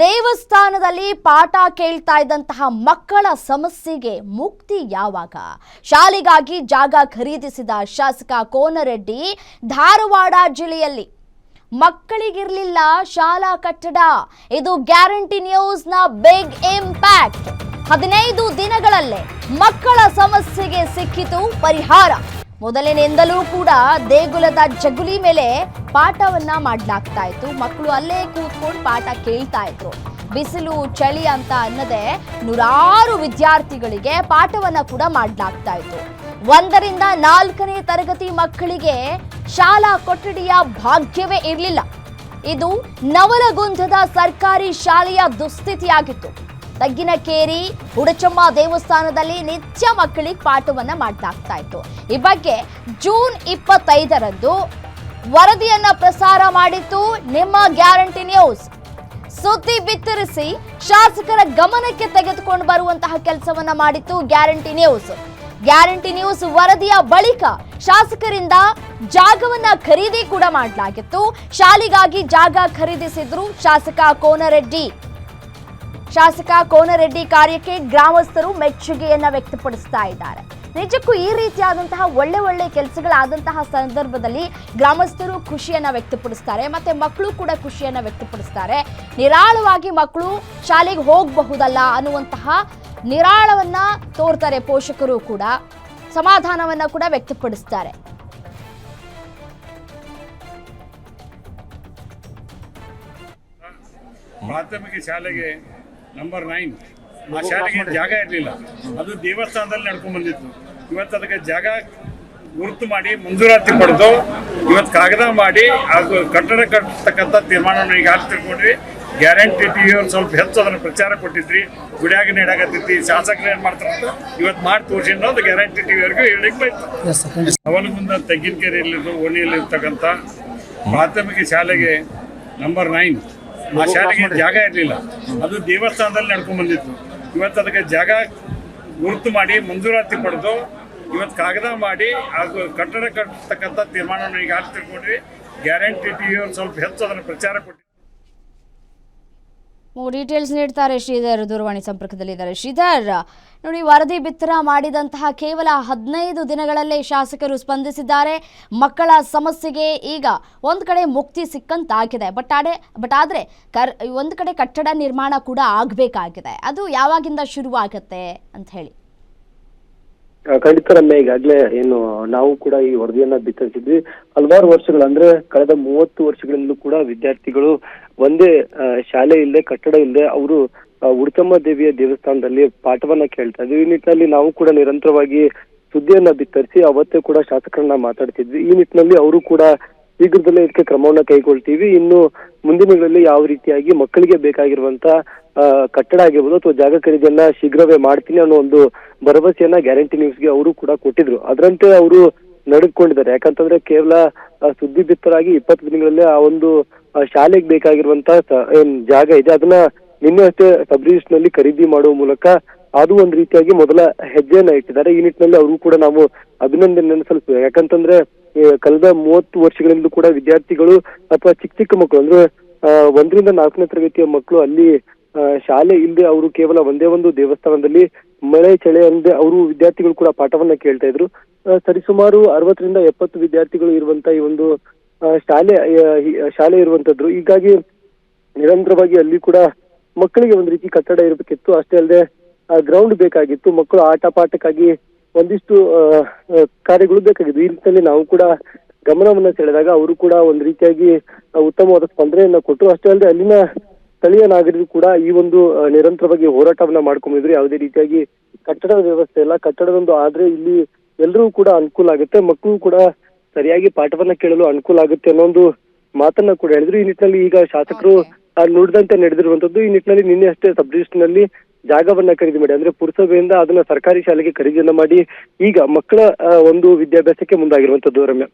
ದೇವಸ್ಥಾನದಲ್ಲಿ ಪಾಠ ಕೇಳ್ತಾ ಇದ್ದಂತಹ ಮಕ್ಕಳ ಸಮಸ್ಯೆಗೆ ಮುಕ್ತಿ ಯಾವಾಗ? ಶಾಲೆಗಾಗಿ ಜಾಗ ಖರೀದಿಸಿದ ಶಾಸಕ ಕೋನರೆಡ್ಡಿ ಧಾರವಾಡ ಜಿಲ್ಲೆಯಲ್ಲಿ ಮಕ್ಕಳಿಗಿರಲಿಲ್ಲ ಶಾಲಾ ಕಟ್ಟಡ. ಇದು ಗ್ಯಾರಂಟಿ ನ್ಯೂಸ್ನ ಬಿಗ್ ಇಂಪ್ಯಾಕ್ಟ್. 15 ದಿನಗಳಲ್ಲೇ ಮಕ್ಕಳ ಸಮಸ್ಯೆಗೆ ಸಿಕ್ಕಿತು ಪರಿಹಾರ. ಮೊದಲಿನಿಂದಲೂ ಕೂಡ ದೇಗುಲದ ಜಗುಲಿ ಮೇಲೆ ಪಾಠವನ್ನ ಮಾಡಲಾಗ್ತಾ ಇತ್ತು. ಮಕ್ಕಳು ಅಲ್ಲೇ ಕೂತ್ಕೊಂಡು ಪಾಠ ಕೇಳ್ತಾ ಇದ್ರು. ಬಿಸಿಲು ಚಳಿ ಅಂತ ಅನ್ನದೆ ನೂರಾರು ವಿದ್ಯಾರ್ಥಿಗಳಿಗೆ ಪಾಠವನ್ನ ಕೂಡ ಮಾಡಲಾಗ್ತಾ ಇತ್ತು. 1ರಿಂದ 4ನೇ ತರಗತಿ ಮಕ್ಕಳಿಗೆ ಶಾಲಾ ಕೊಠಡಿಯ ಭಾಗ್ಯವೇ ಇರಲಿಲ್ಲ. ಇದು ನವಲಗುಂದದ ಸರ್ಕಾರಿ ಶಾಲೆಯ ದುಸ್ಥಿತಿಯಾಗಿತ್ತು. ತಗ್ಗಿನಕೇರಿ ಹುಡಚಮ್ಮ ದೇವಸ್ಥಾನದಲ್ಲಿ ನಿತ್ಯ ಮಕ್ಕಳಿಗೆ ಪಾಠವನ್ನ ಮಾಡಲಾಗ್ತಾ ಇತ್ತು. ಈ ಬಗ್ಗೆ ಜೂನ್ 25ರಂದು ವರದಿಯನ್ನ ಪ್ರಸಾರ ಮಾಡಿತ್ತು ನಿಮ್ಮ ಗ್ಯಾರಂಟಿ ನ್ಯೂಸ್. ಸುದ್ದಿ ಬಿತ್ತರಿಸಿ ಶಾಸಕರ ಗಮನಕ್ಕೆ ತೆಗೆದುಕೊಂಡು ಬರುವಂತಹ ಕೆಲಸವನ್ನ ಮಾಡಿತ್ತು ಗ್ಯಾರಂಟಿ ನ್ಯೂಸ್. ಗ್ಯಾರಂಟಿ ನ್ಯೂಸ್ ವರದಿಯ ಬಳಿಕ ಶಾಸಕರಿಂದ ಜಾಗವನ್ನ ಖರೀದಿ ಕೂಡ ಮಾಡಲಾಗಿತ್ತು. ಶಾಲೆಗಾಗಿ ಜಾಗ ಖರೀದಿಸಿದ್ರು ಶಾಸಕ ಕೋನರೆಡ್ಡಿ. ಶಾಸಕ ಕೋನರೆಡ್ಡಿ ಕಾರ್ಯಕ್ಕೆ ಗ್ರಾಮಸ್ಥರು ಮೆಚ್ಚುಗೆಯನ್ನ ವ್ಯಕ್ತಪಡಿಸ್ತಾ ಇದ್ದಾರೆ. ನಿಜಕ್ಕೂ ಈ ರೀತಿಯಾದಂತಹ ಒಳ್ಳೆ ಕೆಲಸಗಳಾದಂತಹ ಸಂದರ್ಭದಲ್ಲಿ ಗ್ರಾಮಸ್ಥರು ಖುಷಿಯನ್ನ ವ್ಯಕ್ತಪಡಿಸ್ತಾರೆ, ಮತ್ತೆ ಮಕ್ಕಳು ಕೂಡ ಖುಷಿಯನ್ನ ವ್ಯಕ್ತಪಡಿಸ್ತಾರೆ. ನಿರಾಳವಾಗಿ ಮಕ್ಕಳು ಶಾಲೆಗೆ ಹೋಗಬಹುದಲ್ಲ ಅನ್ನುವಂತಹ ನಿರಾಳವನ್ನ ತೋರ್ತಾರೆ. ಪೋಷಕರು ಕೂಡ ಸಮಾಧಾನವನ್ನ ಕೂಡ ವ್ಯಕ್ತಪಡಿಸ್ತಾರೆ. ಪ್ರಾಥಮಿಕ ಶಾಲೆಗೆ ನಂಬರ್ 9 ಆ ಶಾಲೆಗೆ ಜಾಗ ಇರಲಿಲ್ಲ. ಅದು ದೇವಸ್ಥಾನದಲ್ಲಿ ನಡ್ಕೊಂಡು ಬಂದಿತ್ತು. ಇವತ್ತು ಅದಕ್ಕೆ ಜಾಗ ಗುರುತು ಮಾಡಿ ಮಂಜೂರಾತಿ ಪಡೆದು ಇವತ್ತು ಕಾಗದ ಮಾಡಿ ಅದು ಕಟ್ಟಡ ಕಟ್ಟತಕ್ಕಂಥ ತೀರ್ಮಾನವನ್ನು ಈಗ ತಿಳ್ಕೊಂಡ್ರಿ. ಗ್ಯಾರಂಟಿ ಟಿವಿಯವ್ರು ಸ್ವಲ್ಪ ಹೆಚ್ಚು ಅದನ್ನು ಪ್ರಚಾರ ಕೊಟ್ಟಿದ್ರಿ. ಗುಡಿಯಾಗ ನೀಡಾಕತ್ತೈತಿ, ಶಾಸಕರು ಏನು ಮಾಡ್ತಾರಂತ ಇವತ್ತು ಮಾಡಿ ತೋರಿಸಿ ಅನ್ನೋದು ಗ್ಯಾರಂಟಿ ಟಿವಿಯವ್ರಿಗೂ ಹೇಳಿಕ್ ಬೈತು. ಅವನ ಮುಂದೆ ತೆಗ್ಗಿನಕೆರೆಯಲ್ಲಿ ಓಣಿಯಲ್ಲಿ ಇರ್ತಕ್ಕಂಥ ಪ್ರಾಥಮಿಕ ಶಾಲೆಗೆ ನಂಬರ್ 9 ಆ ಶಾಲೆಗೆ ಜಾಗ ಇರಲಿಲ್ಲ. ಅದು ದೇವಸ್ಥಾನದಲ್ಲಿ ನಡ್ಕೊಂಡು ಬಂದಿತ್ತು. ಇವತ್ತು ಅದಕ್ಕೆ ಜಾಗ ಗುರುತು ಮಾಡಿ ಮಂಜೂರಾತಿ ಪಡೆದು ಇವತ್ತು ಕಾಗದ ಮಾಡಿ ಅದು ಕಟ್ಟಡ ಕಟ್ಟತಕ್ಕಂಥ ತೀರ್ಮಾನವನ್ನು ಈಗ ತಿಳ್ಕೊಂಡ್ರಿ. ಗ್ಯಾರಂಟಿ ಟಿವಿಯವ್ರು ಸ್ವಲ್ಪ ಹೆಚ್ಚು ಅದನ್ನು ಪ್ರಚಾರ ಕೊಟ್ಟಿದ್ರು. ಡೀಟೇಲ್ಸ್ ನೀಡ್ತಾರೆ ಶ್ರೀಧರ್, ದೂರವಾಣಿ ಸಂಪರ್ಕದಲ್ಲಿದ್ದಾರೆ. ಶ್ರೀಧರ್, ನೋಡಿ, ವರದಿ ಬಿತ್ತರ ಮಾಡಿದಂತಹ ಕೇವಲ 15 ದಿನಗಳಲ್ಲೇ ಶಾಸಕರು ಸ್ಪಂದಿಸಿದ್ದಾರೆ. ಮಕ್ಕಳ ಸಮಸ್ಯೆಗೆ ಈಗ ಒಂದು ಕಡೆ ಮುಕ್ತಿ ಸಿಕ್ಕಂತಾಗಿದೆ. ಬಟ್ ಆದರೆ ಒಂದು ಕಡೆ ಕಟ್ಟಡ ನಿರ್ಮಾಣ ಕೂಡ ಆಗಬೇಕಾಗಿದೆ. ಅದು ಯಾವಾಗಿಂದ ಶುರುವಾಗತ್ತೆ ಅಂತ ಹೇಳಿ? ಖಂಡಿತ ರಮ್ಯ, ಈಗಾಗಲೇ ಏನು ನಾವು ಕೂಡ ಈ ವರದಿಯನ್ನ ಬಿತ್ತರಿಸಿದ್ವಿ. ಹಲವಾರು ವರ್ಷಗಳು ಅಂದ್ರೆ ಕಳೆದ 30 ವರ್ಷಗಳಿಂದಲೂ ಕೂಡ ವಿದ್ಯಾರ್ಥಿಗಳು ಒಂದೇ ಶಾಲೆ ಇಲ್ಲದೆ ಕಟ್ಟಡ ಇಲ್ಲದೆ ಅವರು ಹುಡಚಮ್ಮ ದೇವಿಯ ದೇವಸ್ಥಾನದಲ್ಲಿ ಪಾಠವನ್ನ ಕೇಳ್ತಾ ಇದ್ವಿ. ಈ ನಿಟ್ಟಿನಲ್ಲಿ ನಾವು ಕೂಡ ನಿರಂತರವಾಗಿ ಸುದ್ದಿಯನ್ನ ಬಿತ್ತರಿಸಿ ಅವತ್ತೇ ಕೂಡ ಶಾಸಕರನ್ನ ಮಾತಾಡ್ತಿದ್ವಿ. ಈ ನಿಟ್ಟಿನಲ್ಲಿ ಅವರು ಕೂಡ ಶೀಘ್ರದಲ್ಲೇ ಇದಕ್ಕೆ ಕ್ರಮವನ್ನ ಕೈಗೊಳ್ತೀವಿ. ಇನ್ನು ಮುಂದಿನ ದಿನಗಳಲ್ಲಿ ಯಾವ ರೀತಿಯಾಗಿ ಮಕ್ಕಳಿಗೆ ಬೇಕಾಗಿರುವಂತ ಕಟ್ಟಡ ಆಗಿರ್ಬೋದು ಅಥವಾ ಜಾಗ ಖರೀದಿಯನ್ನ ಶೀಘ್ರವೇ ಮಾಡ್ತೀನಿ ಅನ್ನೋ ಒಂದು ಭರವಸೆಯನ್ನ ಗ್ಯಾರಂಟಿ ನ್ಯೂಸ್ಗೆ ಅವರು ಕೂಡ ಕೊಟ್ಟಿದ್ರು. ಅದರಂತೆ ಅವರು ನಡೆದುಕೊಂಡಿದ್ದಾರೆ. ಯಾಕಂತಂದ್ರೆ ಕೇವಲ ಸುದ್ದಿ ಬಿತ್ತರಾಗಿ 20 ದಿನಗಳಲ್ಲೇ ಆ ಒಂದು ಶಾಲೆಗೆ ಬೇಕಾಗಿರುವಂತ ಏನ್ ಜಾಗ ಇದೆ ಅದನ್ನ ನಿನ್ನೆ ಅಷ್ಟೇ ಸಬ್ ರಿಜಿಸ್ಟರ್ ನಲ್ಲಿ ಖರೀದಿ ಮಾಡುವ ಮೂಲಕ ಅದು ಒಂದು ರೀತಿಯಾಗಿ ಮೊದಲ ಹೆಜ್ಜೆಯನ್ನ ಇಟ್ಟಿದ್ದಾರೆ. ಈ ನಿಟ್ಟಿನಲ್ಲಿ ಅವರು ಕೂಡ ನಾವು ಅಭಿನಂದನೆ ಸಲ್ಲಿಸ್ತೇವೆ. ಯಾಕಂತಂದ್ರೆ ಕಳೆದ 30 ವರ್ಷಗಳಿಂದ ಕೂಡ ವಿದ್ಯಾರ್ಥಿಗಳು ಅಥವಾ ಚಿಕ್ಕ ಮಕ್ಕಳು ಅಂದ್ರೆ 1ರಿಂದ 4ನೇ ತರಗತಿಯ ಮಕ್ಕಳು ಅಲ್ಲಿ ಶಾಲೆ ಇಲ್ಲದೆ ಅವರು ಕೇವಲ ಒಂದೇ ಒಂದು ದೇವಸ್ಥಾನದಲ್ಲಿ ಮಳೆ ಚಳಿ ಅಂದ್ರೆ ಅವರು ವಿದ್ಯಾರ್ಥಿಗಳು ಕೂಡ ಪಾಠವನ್ನ ಕೇಳ್ತಾ ಇದ್ರು. ಸರಿಸುಮಾರು 60ರಿಂದ 70 ವಿದ್ಯಾರ್ಥಿಗಳು ಇರುವಂತ ಈ ಒಂದು ಶಾಲೆ ಇರುವಂತದ್ದು. ಹೀಗಾಗಿ ನಿರಂತರವಾಗಿ ಅಲ್ಲಿ ಕೂಡ ಮಕ್ಕಳಿಗೆ ಒಂದು ರೀತಿ ಕಟ್ಟಡ ಇರಬೇಕಿತ್ತು. ಅಷ್ಟೇ ಅಲ್ಲದೆ ಗ್ರೌಂಡ್ ಬೇಕಾಗಿತ್ತು. ಮಕ್ಕಳು ಆಟ ಪಾಠಕ್ಕಾಗಿ ಒಂದಿಷ್ಟು ಕಾರ್ಯಗಳು ಬೇಕಾಗಿತ್ತು. ಈ ನಿಟ್ಟಿನಲ್ಲಿ ನಾವು ಕೂಡ ಗಮನವನ್ನ ಸೆಳೆದಾಗ ಅವರು ಕೂಡ ಒಂದು ರೀತಿಯಾಗಿ ಉತ್ತಮವಾದ ಸ್ಪಂದನೆಯನ್ನ ಕೊಟ್ಟರು. ಅಷ್ಟೇ ಅಲ್ಲದೆ ಅಲ್ಲಿನ ಸ್ಥಳೀಯ ನಾಗರಿಕರು ಕೂಡ ಈ ಒಂದು ನಿರಂತರವಾಗಿ ಹೋರಾಟವನ್ನ ಮಾಡ್ಕೊಂಡಿದ್ರು. ಯಾವುದೇ ರೀತಿಯಾಗಿ ಕಟ್ಟಡದ ವ್ಯವಸ್ಥೆ ಇಲ್ಲ, ಕಟ್ಟಡದೊಂದು ಆದ್ರೆ ಇಲ್ಲಿ ಎಲ್ಲರೂ ಕೂಡ ಅನುಕೂಲ ಆಗುತ್ತೆ, ಮಕ್ಕಳು ಕೂಡ ಸರಿಯಾಗಿ ಪಾಠವನ್ನ ಕೇಳಲು ಅನುಕೂಲ ಆಗುತ್ತೆ ಅನ್ನೋ ಒಂದು ಮಾತನ್ನ ಕೂಡ ಹೇಳಿದ್ರು. ಈ ನಿಟ್ಟಿನಲ್ಲಿ ಈಗ ಶಾಸಕರು ನುಡಿದಂತೆ ನಡೆದಿರುವಂತದ್ದು. ಈ ನಿಟ್ಟಿನಲ್ಲಿ ನಿನ್ನೆ ಅಷ್ಟೇ ಸಬ್ ರಿಜಿಸ್ಟರ್ ನಲ್ಲಿ ಜಾಗವನ್ನ ಖರೀದಿ ಮಾಡಿ ಅಂದ್ರೆ ಪುರಸಭೆಯಿಂದ ಅದನ್ನ ಸರ್ಕಾರಿ ಶಾಲೆಗೆ ಖರೀದಿಯನ್ನ ಮಾಡಿ ಈಗ ಮಕ್ಕಳ ಒಂದು ವಿದ್ಯಾಭ್ಯಾಸಕ್ಕೆ ಮುಂದಾಗಿರುವಂತದ್ದು. ರಮ್ಯ.